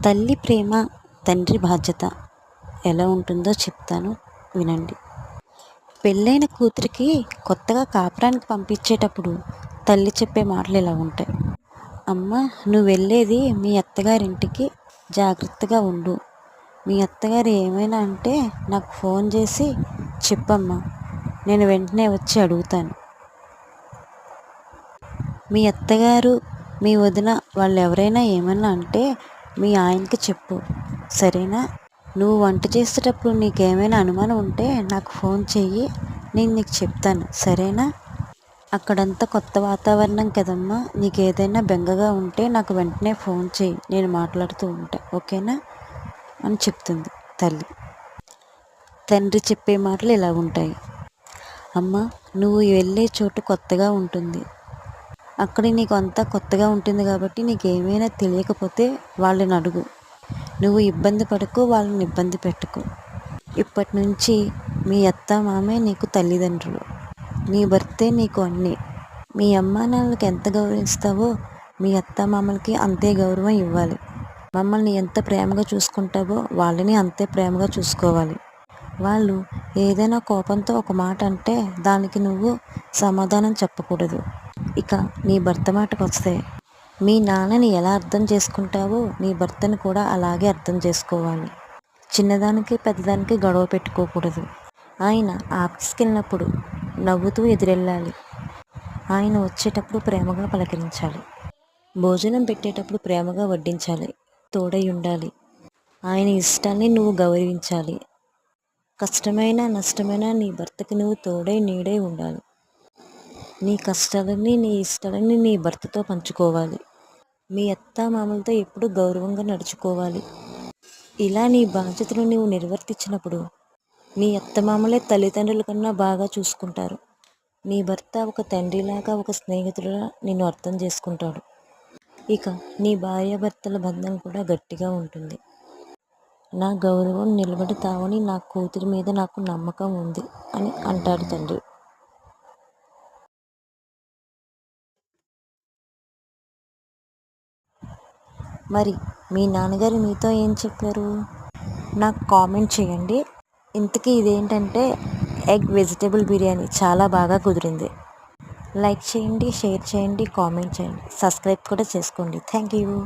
తల్లి ప్రేమ, తండ్రి బాధ్యత ఎలా ఉంటుందో చెప్తాను, వినండి. పెళ్ళైన కూతురికి కొత్తగా కాపురానికి పంపించేటప్పుడు తల్లి చెప్పే మాటలు ఇలా ఉంటాయి. అమ్మ, నువ్వు వెళ్ళేది మీ అత్తగారింటికి, జాగ్రత్తగా ఉండు. మీ అత్తగారు ఏమైనా అంటే నాకు ఫోన్ చేసి చెప్పమ్మా, నేను వెంటనే వచ్చి అడుగుతాను. మీ అత్తగారు, మీ వదిన వాళ్ళు ఎవరైనా ఏమన్నా అంటే మీ ఆయనకి చెప్పు, సరేనా? నువ్వు వంట చేసేటప్పుడు నీకేమైనా అనుమానం ఉంటే నాకు ఫోన్ చెయ్యి, నేను నీకు చెప్తాను, సరేనా? అక్కడంతా కొత్త వాతావరణం కదమ్మా, నీకు ఏదైనా బెంగగా ఉంటే నాకు వెంటనే ఫోన్ చెయ్యి, నేను మాట్లాడుతూ ఉంటా, ఓకేనా అని చెప్తుంది తల్లి. తండ్రి చెప్పే మాటలు ఇలా ఉంటాయి. అమ్మ, నువ్వు వెళ్ళే చోటు కొత్తగా ఉంటుంది, అక్కడ నీకు అంతా కొత్తగా ఉంటుంది కాబట్టి నీకేమైనా తెలియకపోతే వాళ్ళని అడుగు. నువ్వు ఇబ్బంది పడకు, వాళ్ళని ఇబ్బంది పెట్టుకో. ఇప్పటి నుంచి మీ అత్త మామే నీకు తల్లిదండ్రులు, నీ భర్తే నీకు అన్నీ. మీ అమ్మా నాన్నలకి ఎంత గౌరవిస్తావో మీ అత్త మామలకి అంతే గౌరవం ఇవ్వాలి. మమ్మల్ని ఎంత ప్రేమగా చూసుకుంటావో వాళ్ళని అంతే ప్రేమగా చూసుకోవాలి. వాళ్ళు ఏదైనా కోపంతో ఒక మాట అంటే దానికి నువ్వు సమాధానం చెప్పకూడదు. ఇక నీ భర్త మాటకు వస్తే, మీ నాన్నని ఎలా అర్థం చేసుకుంటావో నీ భర్తను కూడా అలాగే అర్థం చేసుకోవాలి. చిన్నదానికి పెద్దదానికి గొడవ పెట్టుకోకూడదు. ఆయన ఆఫీస్కి వెళ్ళినప్పుడు నవ్వుతూ ఎదురెళ్ళాలి. ఆయన వచ్చేటప్పుడు ప్రేమగా పలకరించాలి. భోజనం పెట్టేటప్పుడు ప్రేమగా వడ్డించాలి, తోడై ఉండాలి. ఆయన ఇష్టాన్ని నువ్వు గౌరవించాలి. కష్టమైన నష్టమైన నీ భర్తకి నువ్వు తోడై నీడై ఉండాలి. నీ కష్టాలని నీ ఇష్టాలని నీ భర్తతో పంచుకోవాలి. మీ అత్త మామలతో ఎప్పుడూ గౌరవంగా నడుచుకోవాలి. ఇలా నీ బాధ్యతను నువ్వు నిర్వర్తించినప్పుడు మీ అత్తమామలే తల్లిదండ్రుల కన్నా బాగా చూసుకుంటారు. నీ భర్త ఒక తండ్రిలాగా, ఒక స్నేహితుడిలా నిన్ను అర్థం చేసుకుంటాడు. ఇక నీ భార్యాభర్తల బంధం కూడా గట్టిగా ఉంటుంది. నా గౌరవం నిలబెడతావని నా కూతురి మీద నాకు నమ్మకం ఉంది అని అంటాడు తండ్రి. మరి మీ నాన్నగారు మీతో ఏం చెప్పారు? నాకు కామెంట్ చేయండి. ఇంతకీ ఇదేంటంటే ఎగ్ వెజిటేబుల్ బిర్యానీ చాలా బాగా కుదిరింది. లైక్ చేయండి, షేర్ చేయండి, కామెంట్ చేయండి, సబ్స్క్రైబ్ కూడా చేసుకోండి. Thank you.